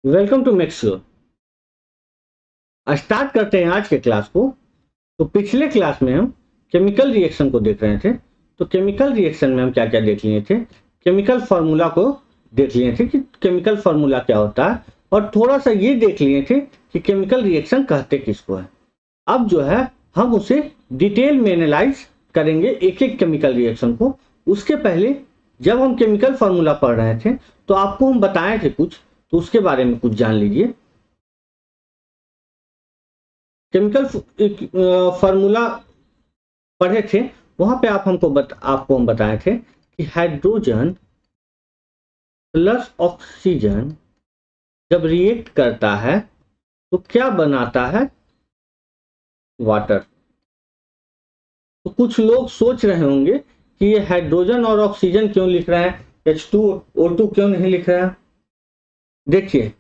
Welcome to make sure. Start करते हैं आज के क्लास को। तो पिछले क्लास में हम केमिकल रिएक्शन को देख रहे थे। तो केमिकल रिएक्शन में हम क्या क्या देख लिए थे, केमिकल फार्मूला को देख लिए थे कि केमिकल फार्मूला क्या होता है, और थोड़ा सा ये देख लिए थे कि केमिकल रिएक्शन कहते किसको है। अब जो है हम उसे डिटेल में एनालाइज करेंगे एक एक केमिकल रिएक्शन को। उसके पहले जब हम केमिकल फार्मूला पढ़ रहे थे तो आपको हम बताए थे कुछ, तो उसके बारे में कुछ जान लीजिए। केमिकल फार्मूला पढ़े थे, वहां पे आपको हम बताए थे कि हाइड्रोजन प्लस ऑक्सीजन जब रिएक्ट करता है तो क्या बनाता है, वाटर। तो कुछ लोग सोच रहे होंगे कि ये हाइड्रोजन और ऑक्सीजन क्यों लिख रहे हैं, H2O2 क्यों नहीं लिख रहे हैं। देखिए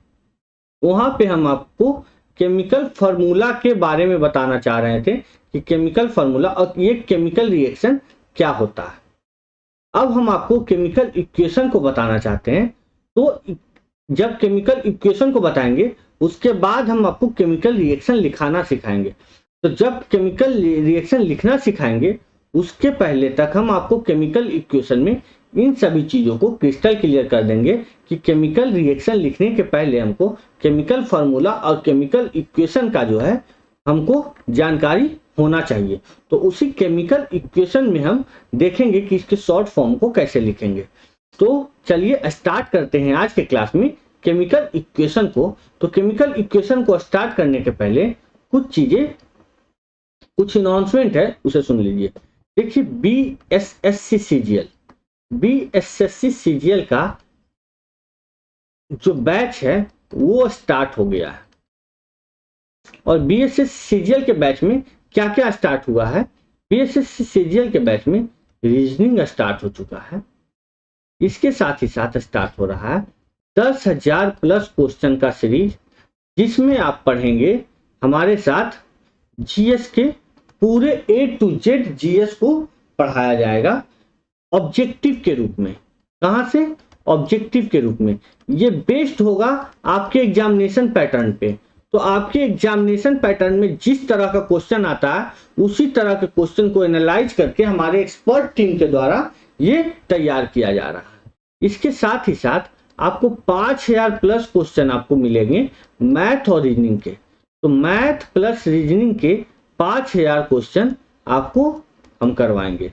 वहां पे हम आपको केमिकल फार्मूला के बारे में बताना चाह रहे थे कि केमिकल फार्मूला और ये केमिकल रिएक्शन क्या होता है। अब हम आपको केमिकल इक्वेशन को बताना चाहते हैं। तो जब केमिकल इक्वेशन को बताएंगे उसके बाद हम आपको केमिकल रिएक्शन लिखाना सिखाएंगे। तो जब केमिकल रिएक्शन लिखना सिखाएंगे उसके पहले तक हम आपको केमिकल इक्वेशन में इन सभी चीजों को क्रिस्टल क्लियर कर देंगे कि केमिकल रिएक्शन लिखने के पहले हमको केमिकल फार्मूला और केमिकल इक्वेशन का जो है हमको जानकारी होना चाहिए। तो उसी केमिकल इक्वेशन में हम देखेंगे कि इसके शॉर्ट फॉर्म को कैसे लिखेंगे। तो चलिए स्टार्ट करते हैं आज के क्लास में केमिकल इक्वेशन को। तो केमिकल इक्वेशन को स्टार्ट करने के पहले कुछ चीजें, कुछ अनाउंसमेंट है, उसे सुन लीजिए। देखिए BSSC CGL का जो बैच है वो स्टार्ट हो गया है। और BSSC CGL के बैच में क्या क्या स्टार्ट हुआ है, BSSC CGL के बैच में रीजनिंग स्टार्ट हो चुका है। इसके साथ ही साथ स्टार्ट हो रहा है 10,000 प्लस क्वेश्चन का सीरीज, जिसमें आप पढ़ेंगे हमारे साथ जीएस के पूरे A to Z जीएस को पढ़ाया जाएगा ऑब्जेक्टिव के रूप में। कहां से? ऑब्जेक्टिव के रूप में। ये बेस्ड होगा आपके एग्जामिनेशन पैटर्न पे। तो आपके एग्जामिनेशन पैटर्न में जिस तरह का क्वेश्चन आता है उसी तरह के क्वेश्चन को एनालाइज करके हमारे एक्सपर्ट टीम के द्वारा ये तैयार किया जा रहा है। इसके साथ ही साथ आपको 5,000 प्लस क्वेश्चन आपको मिलेंगे मैथ और रीजनिंग के। तो मैथ प्लस रीजनिंग के 5,000 क्वेश्चन आपको हम करवाएंगे।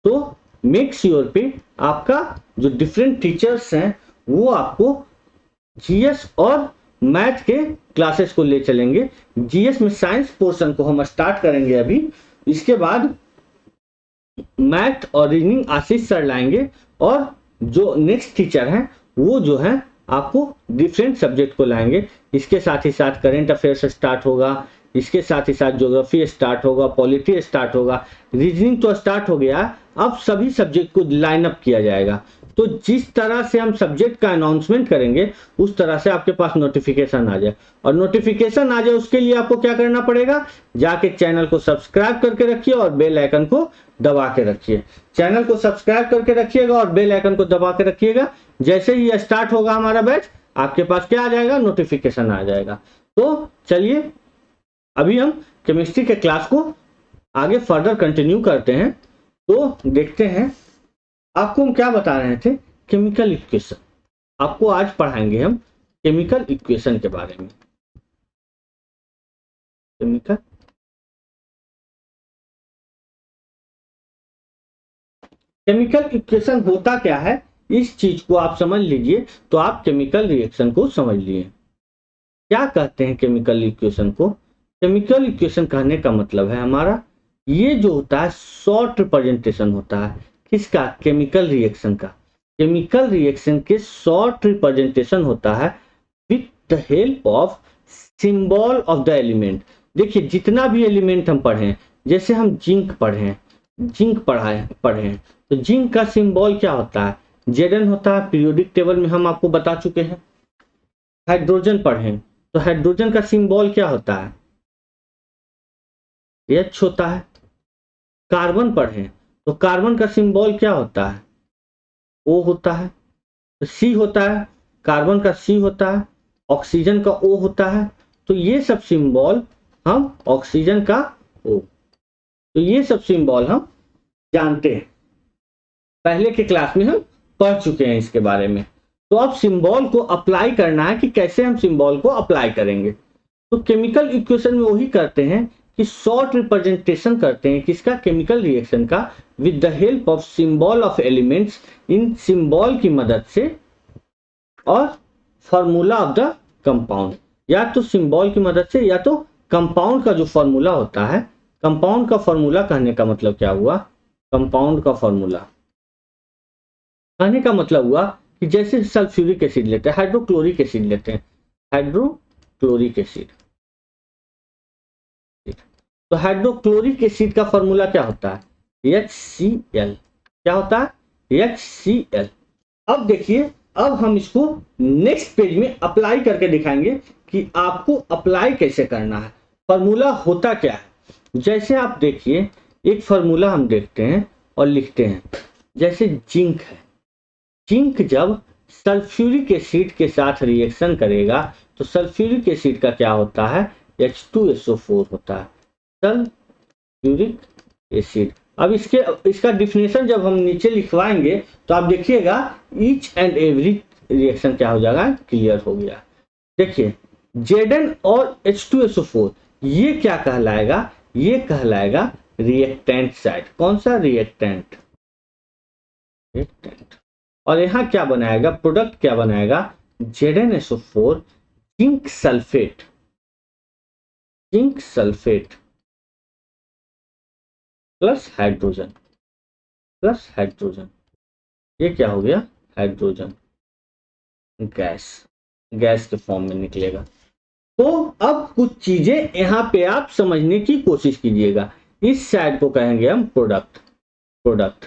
तो मेक श्योर पे आपका जो डिफरेंट टीचर्स हैं वो आपको जीएस और मैथ के क्लासेस को ले चलेंगे। जीएस में साइंस पोर्शन को हम स्टार्ट करेंगे अभी, इसके बाद मैथ और रीजनिंग आशीष सर लाएंगे, और जो नेक्स्ट टीचर हैं वो जो है आपको डिफरेंट सब्जेक्ट को लाएंगे। इसके साथ ही साथ करेंट अफेयर्स स्टार्ट होगा, इसके साथ ही साथ ज्योग्राफी स्टार्ट होगा, पॉलिटी स्टार्ट होगा, रीजनिंग तो स्टार्ट हो गया। अब सभी सब्जेक्ट को लाइन अप किया जाएगा। तो जिस तरह से हम सब्जेक्ट का अनाउंसमेंट करेंगे उस तरह से आपके पास नोटिफिकेशन आ जाए। और नोटिफिकेशन आ जाए उसके लिए आपको क्या करना पड़ेगा, जाके चैनल को सब्सक्राइब करके रखिए और बेल आइकन को दबा के रखिए। चैनल को सब्सक्राइब करके रखिएगा और बेल आइकन को दबा के रखिएगा। जैसे ही स्टार्ट होगा हमारा बैच आपके पास क्या आ जाएगा, नोटिफिकेशन आ जाएगा। तो चलिए अभी हम केमिस्ट्री के क्लास को आगे फर्दर कंटिन्यू करते हैं। तो देखते हैं आपको हम क्या बता रहे थे, केमिकल इक्वेशन। आपको आज पढ़ाएंगे हम केमिकल इक्वेशन के बारे में। केमिकल इक्वेशन होता क्या है, इस चीज को आप समझ लीजिए तो आप केमिकल रिएक्शन को समझ लिए। क्या कहते हैं केमिकल इक्वेशन को? केमिकल इक्वेशन कहने का मतलब है हमारा ये जो होता है शॉर्ट रिप्रेजेंटेशन होता है किसका, केमिकल रिएक्शन का। केमिकल रिएक्शन के शॉर्ट रिप्रेजेंटेशन होता है with the help of symbol of the element. देखिए जितना भी एलिमेंट हम पढ़े, जैसे हम जिंक पढ़े हैं, तो जिंक का सिंबल क्या होता है, Zn होता है। पीरियोडिक टेबल में हम आपको बता चुके हैं। हाइड्रोजन पढ़े तो हाइड्रोजन का सिंबल क्या होता है, H होता है। कार्बन पढ़े तो कार्बन का सिंबल क्या होता है, O होता है। तो C होता है, कार्बन का C होता है। ऑक्सीजन का O होता है, तो ये सब सिंबल हम ऑक्सीजन का O, तो ये सब सिंबल हम जानते हैं, पहले के क्लास में हम पढ़ चुके हैं इसके बारे में। तो अब सिंबल को अप्लाई करना है कि कैसे हम सिंबल को अप्लाई करेंगे। तो केमिकल इक्वेशन में वही करते हैं कि शॉर्ट रिप्रेजेंटेशन करते हैं किसका, केमिकल रिएक्शन का, with the help of symbol of elements, in symbol की मदद से, और फॉर्मूला ऑफ द कंपाउंड, या तो सिंबल की मदद से या तो कंपाउंड का जो फॉर्मूला होता है। कंपाउंड का फॉर्मूला कहने का मतलब क्या हुआ, कंपाउंड का फॉर्मूला कहने का मतलब हुआ कि जैसे सल्फ्यूरिक एसिड लेते हैं, हाइड्रोक्लोरिक एसिड लेते हैं, हाइड्रोक्लोरिक एसिड, तो हाइड्रोक्लोरिक एसिड का फॉर्मूला क्या होता है, HCl, क्या होता है, HCl। अब देखिए, अब हम इसको नेक्स्ट पेज में अप्लाई करके दिखाएंगे कि आपको अप्लाई कैसे करना है, फॉर्मूला होता क्या है। जैसे आप देखिए, एक फॉर्मूला हम देखते हैं और लिखते हैं, जैसे जिंक है, जिंक जब सल्फ्यूरिक एसिड के साथ रिएक्शन करेगा तो सल्फ्यूरिक एसिड का क्या होता है, H2SO4 होता है, सल्फ्यूरिक एसिड। अब इसका डिफिनेशन जब हम नीचे लिखवाएंगे तो आप देखिएगा ईच एंड एवरी रिएक्शन क्या हो जाएगा, क्लियर हो गया। देखिए Zn और H2SO4 ये क्या कहलाएगा, ये कहलाएगा रिएक्टेंट साइड। कौन सा, रिएक्टेंट, रिएक्टेंट। और यहाँ क्या बनाएगा, प्रोडक्ट क्या बनाएगा, ZnSO4 zinc sulphate, zinc sulphate plus hydrogen, plus hydrogen, ये क्या हो गया, हाइड्रोजन गैस, गैस के फॉर्म में निकलेगा। तो अब कुछ चीजें यहाँ पे आप समझने की कोशिश कीजिएगा। इस साइड को कहेंगे हम प्रोडक्ट, प्रोडक्ट।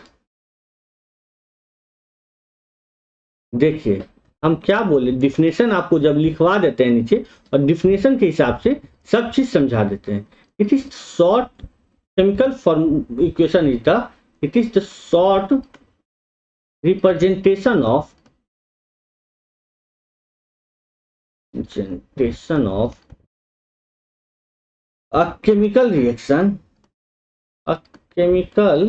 देखिए हम क्या बोले, डिफिनेशन आपको जब लिखवा देते हैं नीचे और डिफिनेशन के हिसाब से सब चीज समझा देते हैं। It is short chemical form equation is the, it is the short representation of, representation of a chemical reaction, a chemical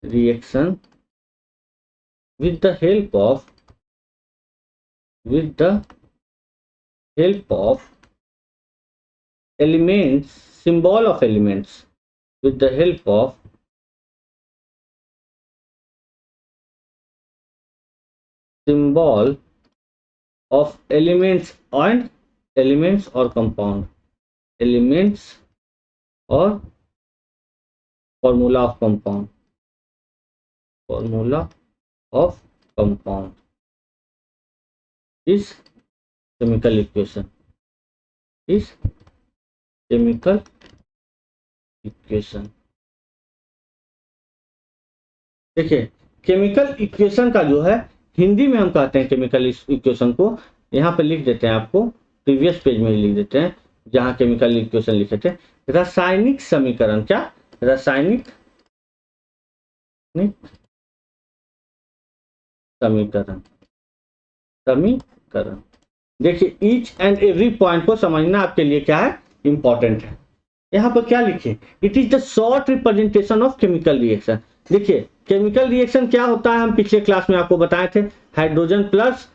reaction with the help of, with the help of elements, symbol of elements, with the help of symbol of elements and elements or compound, elements or formula of compound, formula of compound is chemical equation, is chemical equation। देखिए chemical equation का जो है हिंदी में हम कहते हैं chemical equation को, यहाँ पे लिख देते हैं, आपको प्रीवियस पेज में लिख देते हैं जहाँ केमिकल इक्वेशन लिखे थे, रासायनिक समीकरण। क्या, रासायनिक समीकरण, समीकरण। देखिए ईच एंड एवरी पॉइंट को समझना आपके लिए क्या है, इंपॉर्टेंट है। यहाँ पर क्या लिखे, it is the short representation of chemical reaction. देखिए केमिकल रिएक्शन क्या होता है, हम पिछले क्लास में आपको बताए थे, हाइड्रोजन प्लस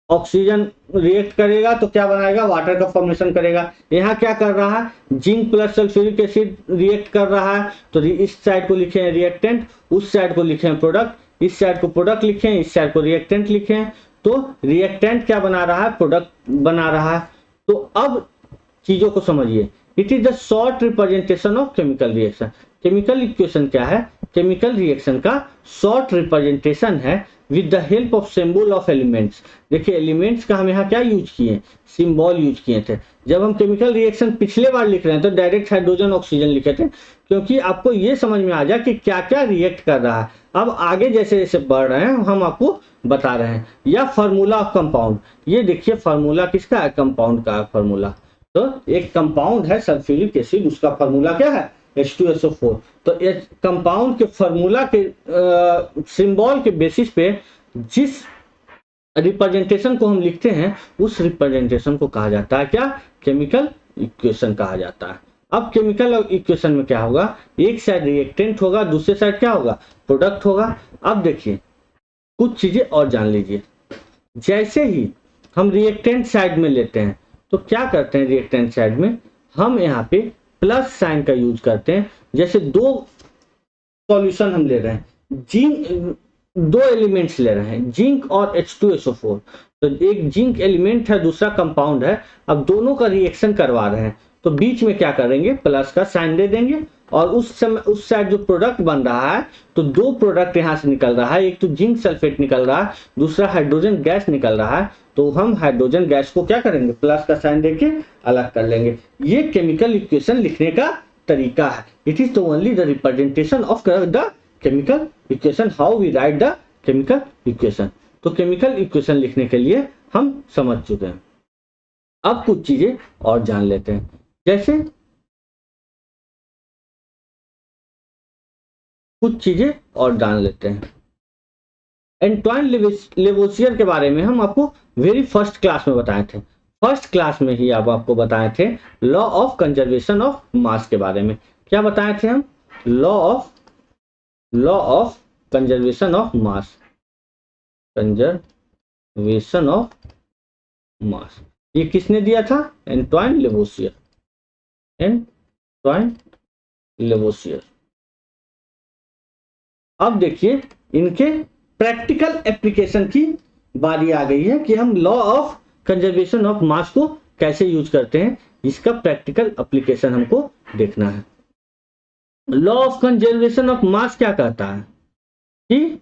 ऑक्सीजन रिएक्ट करेगा तो क्या बनाएगा, वाटर का फॉर्मेशन करेगा। यहाँ क्या कर रहा है, zinc plus sulphuric acid react कर रहा है, तो इस साइड को लिखे हैं रिएक्टेंट, उस साइड को लिखे हैं प्रोडक्ट, इस साइड को प्रोडक्ट लिखे हैं, इस साइड को रिएक्टेंट लिखे हैं। तो रिएक्टेंट क्या बना रहा है, प्रोडक्ट बना रहा है। तो अब चीजों को समझिए, it is the short representation of chemical reaction. Chemical equation क्या है, केमिकल रिएक्शन का शॉर्ट रिप्रेजेंटेशन है with the help of symbol of elements. देखिए एलिमेंट्स का हम यहाँ क्या यूज किए, सिंबल यूज किए थे। जब हम केमिकल रिएक्शन पिछले बार लिख रहे हैं तो डायरेक्ट हाइड्रोजन ऑक्सीजन लिखे थे, क्योंकि आपको ये समझ में आ जाए कि क्या क्या रिएक्ट कर रहा है। अब आगे जैसे जैसे बढ़ रहे हैं हम आपको बता रहे हैं। या फार्मूला ऑफ कंपाउंड, ये देखिए फार्मूला किसका है, कंपाउंड का फार्मूला। तो एक कंपाउंड है सल्फ्यूरिक एसिड, उसका फार्मूला क्या है, H2SO4। तो कंपाउंड के फार्मूला के सिंबल के बेसिस पे जिस रिप्रेजेंटेशन को हम लिखते हैं, उस रिप्रेजेंटेशन को कहा जाता है क्या? केमिकल इक्वेशन कहा जाता है। अब केमिकल इक्वेशन में क्या होगा? एक साइड रिएक्टेंट होगा, दूसरे साइड क्या होगा? प्रोडक्ट होगा। अब देखिए कुछ चीजें और जान लीजिए। जैसे ही हम रिएक्टेंट साइड में लेते हैं तो क्या करते हैं? रिएक्टेंट साइड में हम यहाँ पे प्लस साइन का यूज करते हैं। जैसे दो सॉल्यूशन हम ले रहे हैं, जिंक, दो एलिमेंट्स ले रहे हैं, जिंक और H2SO4। तो एक जिंक एलिमेंट है, दूसरा कंपाउंड है। अब दोनों का रिएक्शन करवा रहे हैं तो बीच में क्या करेंगे? प्लस का साइन दे देंगे। और उस समय उस साइड जो प्रोडक्ट बन रहा है तो दो प्रोडक्ट यहां से निकल रहा है, एक तो जिंक सल्फेट निकल रहा है, दूसरा हाइड्रोजन गैस निकल रहा है। तो हम हाइड्रोजन गैस को क्या करेंगे? प्लस का साइन देके अलग कर लेंगे। ये केमिकल इक्वेशन लिखने का तरीका है। It is the only the representation of the chemical equation, how we write the chemical equation. तो केमिकल इक्वेशन लिखने के लिए हम समझ चुके हैं। अब कुछ चीजें और जान लेते हैं। जैसे कुछ चीजें और जान लेते हैं। एंटोइन लेवोसियर के बारे में हम आपको वेरी फर्स्ट क्लास में बताए थे। फर्स्ट क्लास में ही आपको बताए थे law of conservation of mass के बारे में। क्या बताए थे हम? Law of conservation of mass, conservation of mass. ये किसने दिया था? Antoine Lavoisier, Antoine Lavoisier. अब देखिए इनके प्रैक्टिकल एप्लीकेशन की बारी आ गई है कि हम लॉ ऑफ कंजर्वेशन ऑफ मास को कैसे यूज करते हैं। इसका प्रैक्टिकल एप्लीकेशन हमको देखना है। लॉ ऑफ कंजर्वेशन ऑफ मास क्या कहता है कि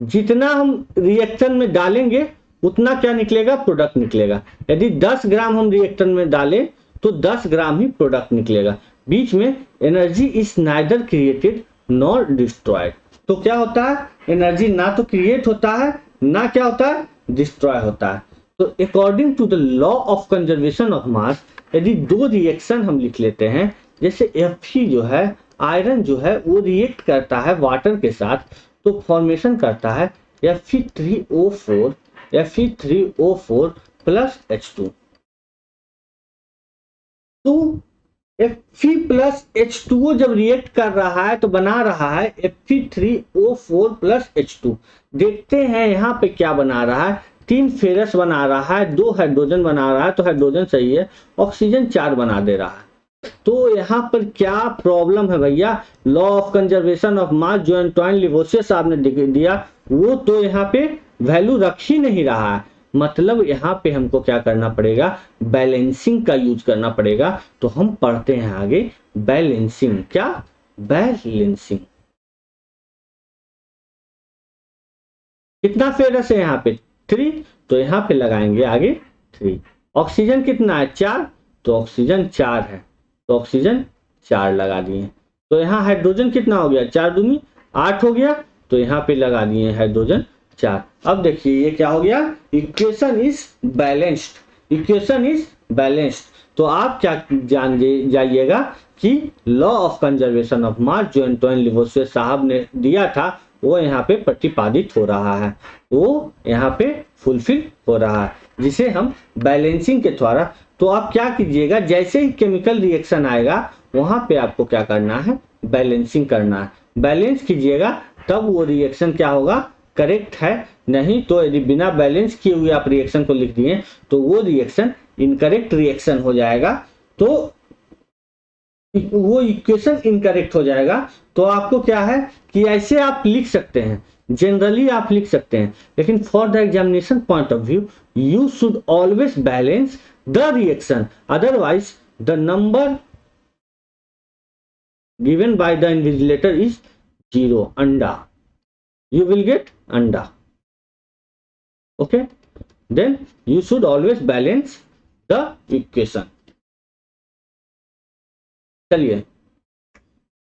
जितना हम रिएक्शन में डालेंगे उतना क्या निकलेगा? प्रोडक्ट निकलेगा। यदि 10 ग्राम हम रिएक्शन में डालें तो 10 ग्राम ही प्रोडक्ट निकलेगा। बीच में energy is neither created nor destroyed. तो क्या होता है? एनर्जी ना तो क्रिएट होता है ना क्या होता है? डिस्ट्रॉय होता है। तो according to the law of conservation of mass, यदि दो रिएक्शन हम लिख लेते हैं, जैसे Fe जो है, आयरन जो है वो रिएक्ट करता है वाटर के साथ तो फॉर्मेशन करता है Fe3O4 प्लस H2। तो Fe प्लस H2O जब रिएक्ट कर रहा है तो बना रहा है Fe3O4 प्लस H2। देखते हैं यहाँ पे क्या बना रहा है? 3 फेरस बना रहा है, 2 हाइड्रोजन बना रहा है, तो हाइड्रोजन सही है। ऑक्सीजन 4 बना दे रहा है। तो यहाँ पर क्या प्रॉब्लम है भैया? लॉ ऑफ कंजर्वेशन ऑफ मास जो एंटोइन लेवोसियर साहब ने दिया वो तो यहाँ पे वैल्यू रख ही नहीं रहा है। मतलब यहाँ पे हमको क्या करना पड़ेगा? बैलेंसिंग का यूज करना पड़ेगा। तो हम पढ़ते हैं आगे बैलेंसिंग। क्या? बैलेंसिंग। कितना फेरस है यहाँ पे? 3। तो यहाँ पे लगाएंगे आगे 3। ऑक्सीजन कितना है? 4। तो ऑक्सीजन 4 है तो ऑक्सीजन 4 लगा दिए। तो यहाँ हाइड्रोजन कितना हो गया? 4 दूनी 8 हो गया। तो यहाँ पे लगा दिए हाइड्रोजन 4। अब देखिए ये क्या हो गया? Equation is balanced. Equation is balanced. तो आप क्या जान जाइएगा कि लॉ ऑफ कंजर्वेशन ऑफ मास जो एंटोइन लेवोसियर साहब ने दिया था वो यहाँ पे प्रतिपादित हो रहा है, वो यहाँ पे फुलफिल हो रहा है, जिसे हम बैलेंसिंग के द्वारा। तो आप क्या कीजिएगा? जैसे ही केमिकल रिएक्शन आएगा वहां पे आपको क्या करना है? बैलेंसिंग करना है। बैलेंस कीजिएगा तब वो रिएक्शन क्या होगा? करेक्ट है। नहीं तो यदि बिना बैलेंस किए हुए आप रिएक्शन को लिख दिए तो वो रिएक्शन इनकरेक्ट रिएक्शन हो जाएगा, तो वो इक्वेशन इनकरेक्ट हो जाएगा। तो आपको क्या है कि ऐसे आप लिख सकते हैं, जनरली आप लिख सकते हैं, लेकिन for the examination point of view you should always balance the reaction, otherwise the number given by the invigilator is 0, anda, you will get anda. Okay, then you should always balance the equation. चलिए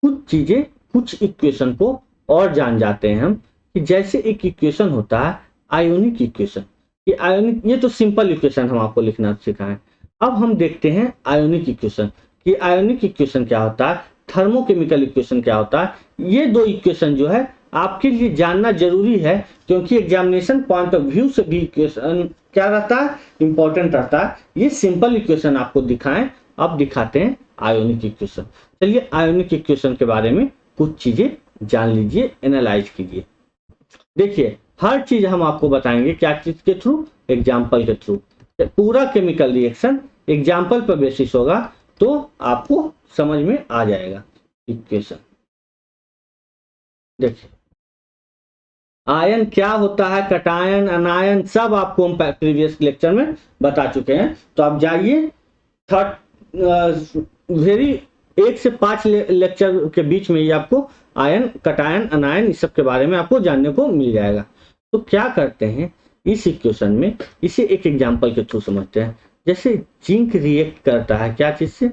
कुछ चीजें, कुछ equation को और जान जाते हैं हम कि जैसे एक इक्वेशन होता है आयोनिक इक्वेशन। ये आयोनिक, ये तो सिंपल इक्वेशन हम आपको लिखना सिखाएं। अब हम देखते हैं आयोनिक इक्वेशन कि आयोनिक इक्वेशन क्या होता है, थर्मोकेमिकल इक्वेशन क्या होता है। ये दो इक्वेशन जो है आपके लिए जानना जरूरी है, क्योंकि एग्जामिनेशन पॉइंट ऑफ व्यू से भी इक्वेशन क्या रहता है, इंपॉर्टेंट रहता है। ये सिंपल इक्वेशन आपको दिखाएं, अब दिखाते हैं आयोनिक इक्वेशन। चलिए आयोनिक इक्वेशन के बारे में कुछ चीजें जान लीजिए, एनालाइज कीजिए। देखिए हर चीज हम आपको बताएंगे, क्या चीज के थ्रू, एग्जाम्पल के थ्रू। पूरा केमिकल रिएक्शन एग्जाम्पल पर बेसिस होगा तो आपको समझ में आ जाएगा इक्वेशन। देखिए आयन क्या होता है, कटायन, अनायन, सब आपको हम प्रीवियस लेक्चर में बता चुके हैं। तो आप जाइए वेरी 1 से 5 लेक्चर के बीच में ये आपको आयन, कटायन, अनायन इस सब के बारे में आपको जानने को मिल जाएगा। तो क्या करते हैं इस इक्वेशन में, इसे एक एग्जांपल के थ्रू समझते हैं। जैसे जिंक रिएक्ट करता है क्या चीज से,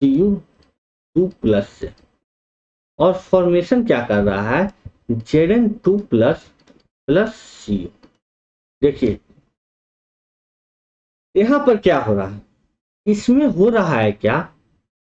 Cu2+ से, और फॉर्मेशन क्या कर रहा है, Zn2+ Cu। देखिए यहां पर क्या हो रहा है, इसमें हो रहा है क्या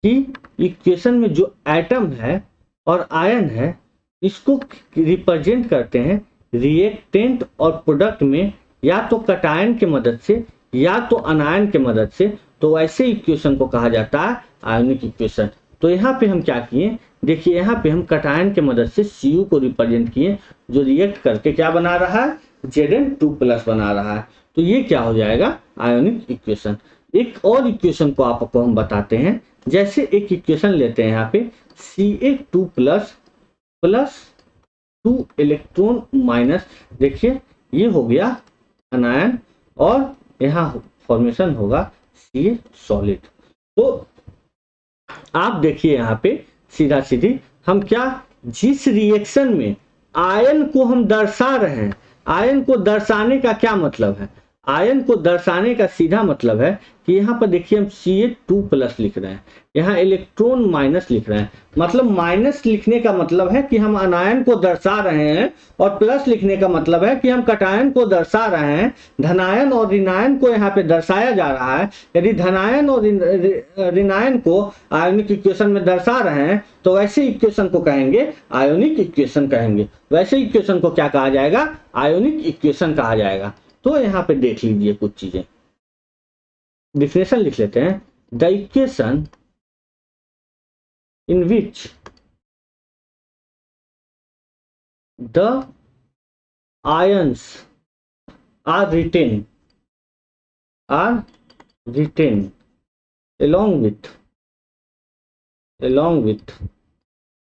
कि इक्वेशन में जो एटम है और आयन है, इसको रिप्रेजेंट करते हैं रिएक्टेंट और प्रोडक्ट में, या तो कटायन की मदद से या तो अनायन की मदद से। तो ऐसे इक्वेशन को कहा जाता है आयोनिक इक्वेशन। तो यहाँ पे हम क्या किए, देखिए यहाँ पे हम कटायन की मदद से Cu को रिप्रेजेंट किए, जो रिएक्ट करके क्या बना रहा है, Zn2+ बना रहा है। तो ये क्या हो जाएगा, आयोनिक इक्वेशन। एक और इक्वेशन को आपको हम बताते हैं। जैसे एक इक्वेशन लेते हैं यहाँ पे Ca2+ + 2 इलेक्ट्रॉन माइनस, देखिए ये हो गया अनायन और यहाँ फॉर्मेशन होगा Ca सॉलिड। तो आप देखिए यहाँ पे सीधा सीधी हम क्या, जिस रिएक्शन में आयन को हम दर्शा रहे हैं, आयन को दर्शाने का क्या मतलब है, आयन को दर्शाने का सीधा मतलब है कि यहाँ पर देखिए हम Ca2+ लिख रहे हैं, यहाँ इलेक्ट्रॉन माइनस लिख रहे हैं। मतलब माइनस लिखने का मतलब है कि हम अनायन को दर्शा रहे हैं, और प्लस लिखने का मतलब है कि हम कटायन को दर्शा रहे हैं। धनायन और ऋणायन को यहाँ पे दर्शाया जा रहा है। यदि धनायन और ऋणायन को आयोनिक इक्वेशन में दर्शा रहे हैं तो वैसे इक्वेशन को कहेंगे आयोनिक इक्वेशन कहेंगे। वैसे इक्वेशन को क्या कहा जाएगा, आयोनिक इक्वेशन कहा जाएगा। तो यहाँ पे देख लीजिए कुछ चीजें, डिफिनेशन लिख लेते हैं। The equation in which the ions are written along with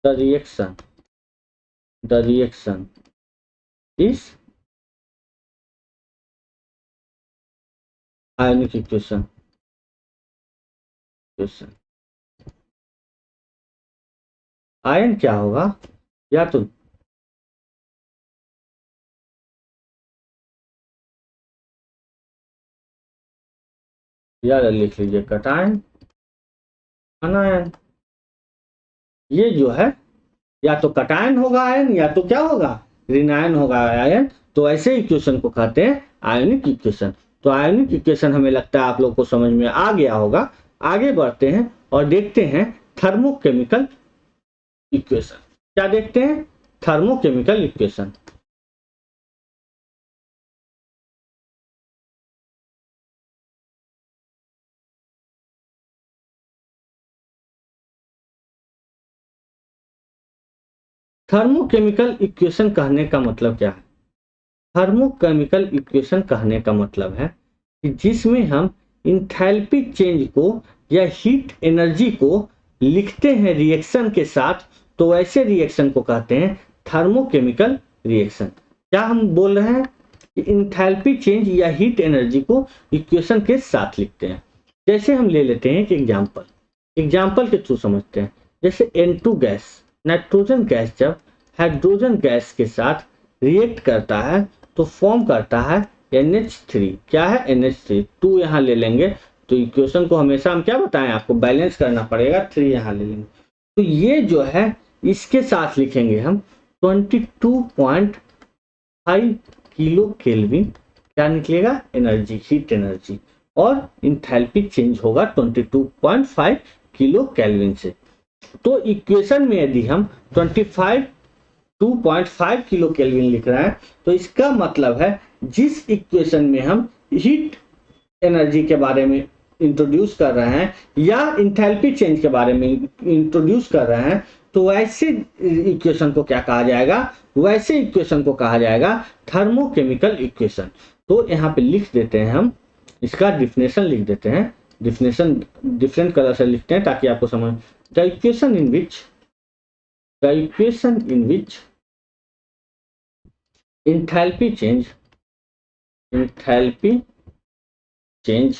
the reaction is ionic equation। Ion क्या होगा, या तो यार लिख लीजिए कटायन, अनायन। ये जो है या तो कटायन होगा आयन, या तो क्या होगा, ऋणायन होगा आयन। तो ऐसे इक्वेशन को कहते हैं आयोनिक इक्वेशन। तो आयोनिक इक्वेशन हमें लगता है आप लोग को समझ में आ गया होगा। आगे बढ़ते हैं और देखते हैं थर्मोकेमिकल इक्वेशन। क्या देखते हैं, थर्मोकेमिकल इक्वेशन। थर्मोकेमिकल इक्वेशन कहने का मतलब क्या है, थर्मोकेमिकल इक्वेशन कहने का मतलब है कि जिसमें हम इंथैल्पी चेंज को या हीट एनर्जी को लिखते हैं रिएक्शन के साथ, तो ऐसे रिएक्शन को कहते हैं थर्मोकेमिकल रिएक्शन। क्या हम बोल रहे हैं कि इंथैल्पी चेंज या हीट एनर्जी को इक्वेशन के साथ लिखते हैं। जैसे हम ले लेते हैं एक एग्जाम्पल के थ्रू समझते हैं। जैसे N2 गैस, नाइट्रोजन गैस जब हाइड्रोजन गैस के साथ रिएक्ट करता है तो फॉर्म करता है NH3। क्या है, NH3। 2 यहाँ ले लेंगे तो इक्वेशन को हमेशा हम क्या बताएं, आपको बैलेंस करना पड़ेगा। 3 यहाँ ले लेंगे तो ये जो है इसके साथ लिखेंगे हम 22.5 किलो केल्विन। क्या निकलेगा, एनर्जी, हीट एनर्जी, और इंथैल्पी चेंज होगा 22.5 किलो केल्विन से। तो इक्वेशन में यदि हम 22 2.5 किलो केल्विन लिख रहा है, तो इसका मतलब है जिस इक्वेशन में हम हीट एनर्जी के बारे में इंट्रोड्यूस कर रहे हैं या इंथैल्पी चेंज के बारे में इंट्रोड्यूस कर रहे हैं, तो वैसे इक्वेशन को क्या कहा जाएगा, वैसे इक्वेशन को कहा जाएगा थर्मोकेमिकल इक्वेशन। तो यहाँ पे लिख देते हैं, हम इसका डिफिनेशन लिख देते हैं, डिफिनेशन डिफरेंट कलर से लिखते हैं ताकि आपको समझ। The equation in which enthalpy change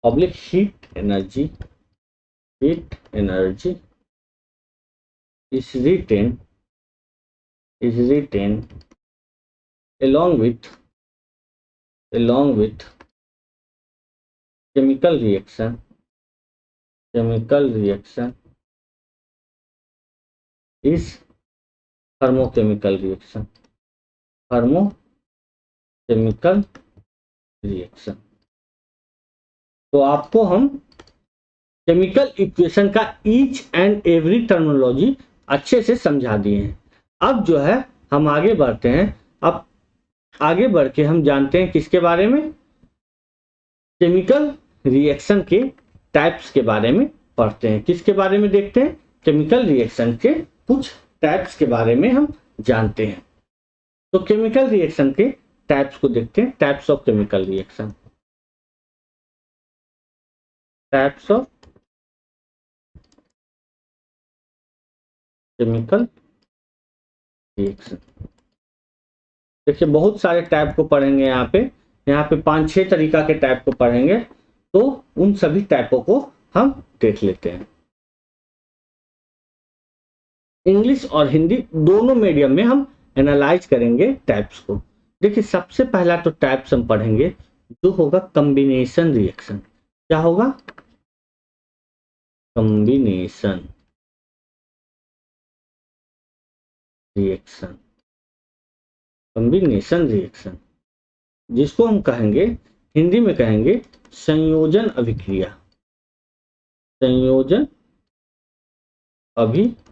oblique heat energy is written along with chemical reaction is thermochemical reaction। तो आपको हम केमिकल इक्वेशन का ईच एंड एवरी टर्मिनोलॉजी अच्छे से समझा दिए हैं। अब जो है हम आगे बढ़ते हैं। अब आगे बढ़ के हम जानते हैं किसके बारे में, केमिकल रिएक्शन के टाइप्स के बारे में पढ़ते हैं। किसके बारे में देखते हैं, केमिकल रिएक्शन के कुछ टाइप्स के बारे में हम जानते हैं। तो केमिकल रिएक्शन के टाइप्स को देखते हैं। Types of chemical reaction, types of chemical reaction. देखिए बहुत सारे टाइप को पढ़ेंगे यहाँ पे 5-6 तरीका के टाइप को पढ़ेंगे, तो उन सभी टाइपों को हम देख लेते हैं। इंग्लिश और हिंदी दोनों मीडियम में हम एनालाइज करेंगे टाइप्स को। देखिए सबसे पहला तो टाइप्स हम पढ़ेंगे जो होगा कॉम्बिनेशन रिएक्शन। क्या होगा, कॉम्बिनेशन रिएक्शन। कॉम्बिनेशन रिएक्शन जिसको हम कहेंगे, हिंदी में कहेंगे संयोजन अभिक्रिया। संयोजन अभिक्रिया।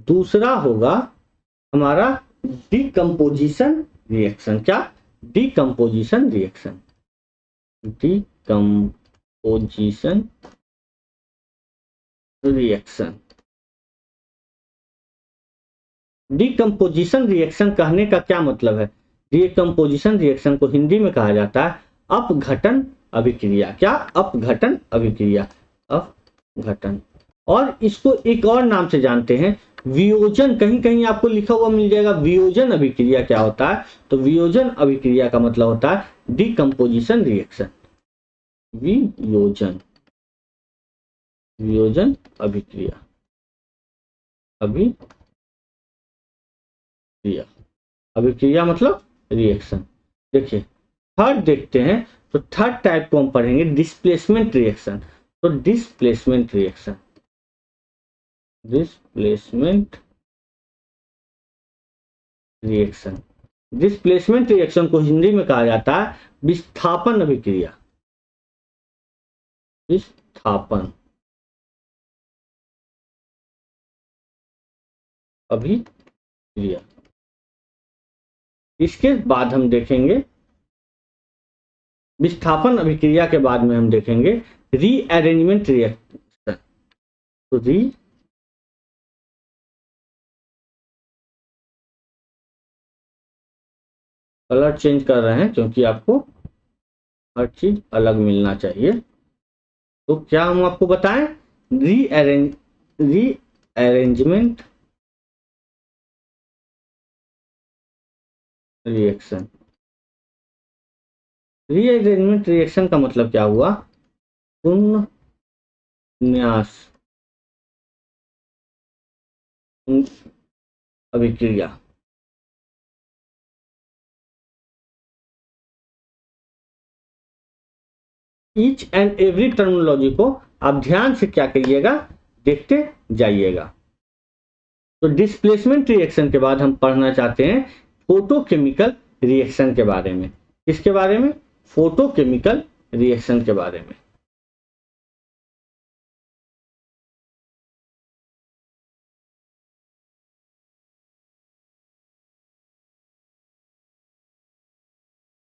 दूसरा होगा हमारा डिकम्पोजिशन रिएक्शन। क्या, decomposition reaction. Decomposition reaction. Decomposition reaction कहने का क्या मतलब है, डिकम्पोजिशन रिएक्शन को हिंदी में कहा जाता है अपघटन अभिक्रिया। क्या, अपघटन अभिक्रिया, अपघटन। और इसको एक और नाम से जानते हैं वियोजन। कहीं कहीं आपको लिखा हुआ मिल जाएगा वियोजन अभिक्रिया क्या होता है, तो वियोजन अभिक्रिया का मतलब होता है डिकम्पोजिशन रिएक्शन। वियोजन अभिक्रिया। अभिक्रिया मतलब रिएक्शन। देखिए थर्ड देखते हैं, तो थर्ड टाइप को हम पढ़ेंगे डिस्प्लेसमेंट रिएक्शन। तो डिस्प्लेसमेंट रिएक्शन को हिंदी में कहा जाता है विस्थापन अभिक्रिया। विस्थापन अभिक्रिया। इसके बाद हम देखेंगे, विस्थापन अभिक्रिया के बाद में हम देखेंगे रीअरेंजमेंट रिएक्शन। तो कलर चेंज कर रहे हैं क्योंकि आपको हर चीज अलग मिलना चाहिए। तो क्या हम आपको बताएं, रीअरेंजमेंट रिएक्शन। रीअरेंजमेंट रिएक्शन का मतलब क्या हुआ, पुनर्विन्यास अभिक्रिया। ईच एंड एवरी टर्मिनोलॉजी को आप ध्यान से क्या करिएगा, देखते जाइएगा। तो डिस्प्लेसमेंट रिएक्शन के बाद हम पढ़ना चाहते हैं फोटोकेमिकल रिएक्शन के बारे में। किसके बारे में, फोटोकेमिकल रिएक्शन के बारे में।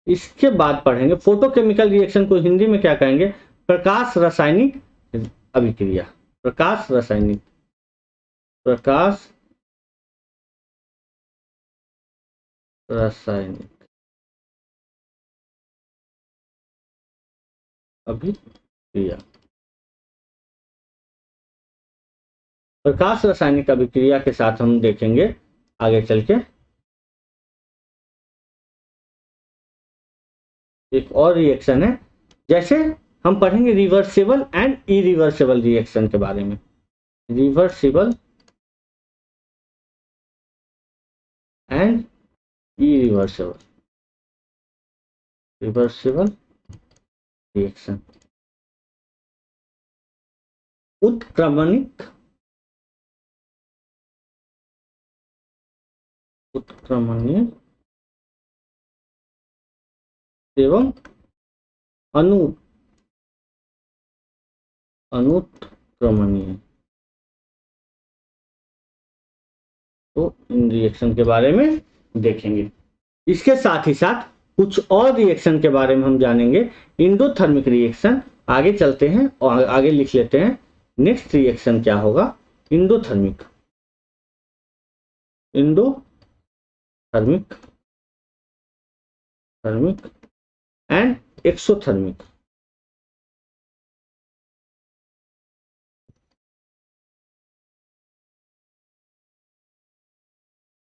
इसके बाद पढ़ेंगे फोटोकेमिकल रिएक्शन को हिंदी में क्या कहेंगे, प्रकाश रासायनिक अभिक्रिया। प्रकाश रासायनिक अभिक्रिया। प्रकाश रासायनिक अभिक्रिया के साथ हम देखेंगे आगे चल के एक और रिएक्शन है, जैसे हम पढ़ेंगे रिवर्सिबल एंड इरिवर्सिबल रिएक्शन के बारे में। Reversible and irreversible reaction. उत्क्रमणिक एवं अनुत्क्रमणीय। तो इन रिएक्शन के बारे में देखेंगे। इसके साथ ही साथ कुछ और रिएक्शन के बारे में हम जानेंगे। इंडोथर्मिक रिएक्शन, आगे चलते हैं और आगे लिख लेते हैं नेक्स्ट रिएक्शन क्या होगा। Endothermic and exothermic.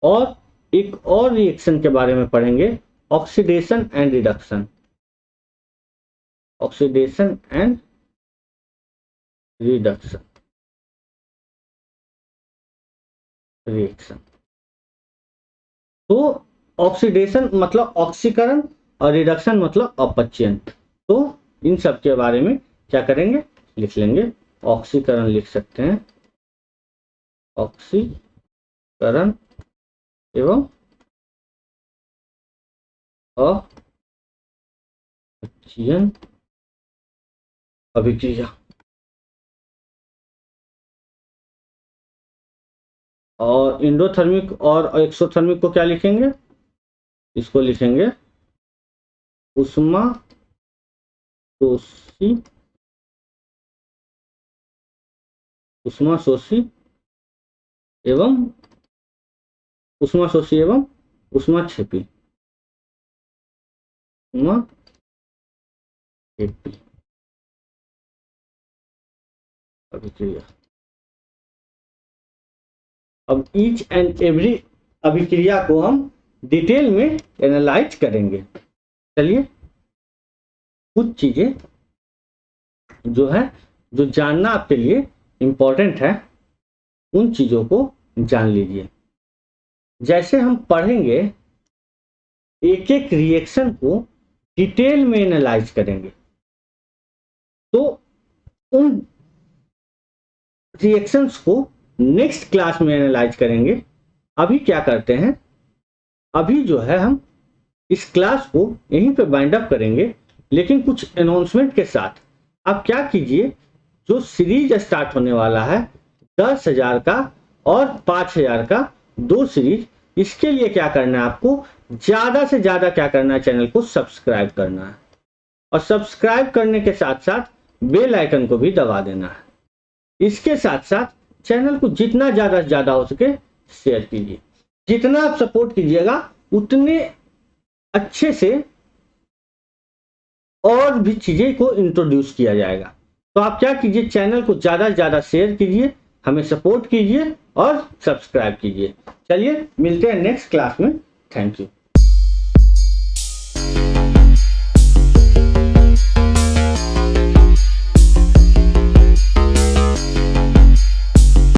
और एक और रिएक्शन के बारे में पढ़ेंगे, ऑक्सीडेशन एंड रिडक्शन। रिएक्शन। तो ऑक्सीडेशन मतलब ऑक्सीकरण और रिडक्शन मतलब अपचयन। तो इन सब के बारे में क्या करेंगे, लिख लेंगे। ऑक्सीकरण लिख सकते हैं, ऑक्सीकरण एवं अपचयन अभिक्रिया। और इंडोथर्मिक और एक्सोथर्मिक को क्या लिखेंगे, इसको लिखेंगे उष्माशोषी एवं उष्माक्षेपी अभिक्रिया। अब ईच एंड एवरी अभिक्रिया को हम डिटेल में एनालाइज करेंगे। चलिए कुछ चीजें जो जानना आपके लिए इंपॉर्टेंट है, उन चीजों को जान लीजिए। जैसे हम पढ़ेंगे एक एक रिएक्शन को डिटेल में एनालाइज करेंगे, तो उन रिएक्शंस को नेक्स्ट क्लास में एनालाइज करेंगे। अभी क्या करते हैं, अभी जो है हम इस क्लास को यहीं पे बाइंड अप करेंगे, लेकिन कुछ अनाउंसमेंट के साथ। आप क्या कीजिए, जो सीरीज स्टार्ट होने वाला है 10,000 का और 5,000 का, 2 सीरीज, इसके लिए क्या करना है, आपको ज्यादा से ज्यादा क्या करना है, चैनल को सब्सक्राइब करना है। और सब्सक्राइब करने के साथ साथ बेल आइकन को भी दबा देना है। इसके साथ साथ चैनल को जितना ज्यादा से ज्यादा हो सके शेयर कीजिए। जितना आप सपोर्ट कीजिएगा उतने अच्छे से और भी चीजें को इंट्रोड्यूस किया जाएगा। तो आप क्या कीजिए, चैनल को ज्यादा से ज्यादा शेयर कीजिए, हमें सपोर्ट कीजिए और सब्सक्राइब कीजिए। चलिए मिलते हैं नेक्स्ट क्लास में। Thank you.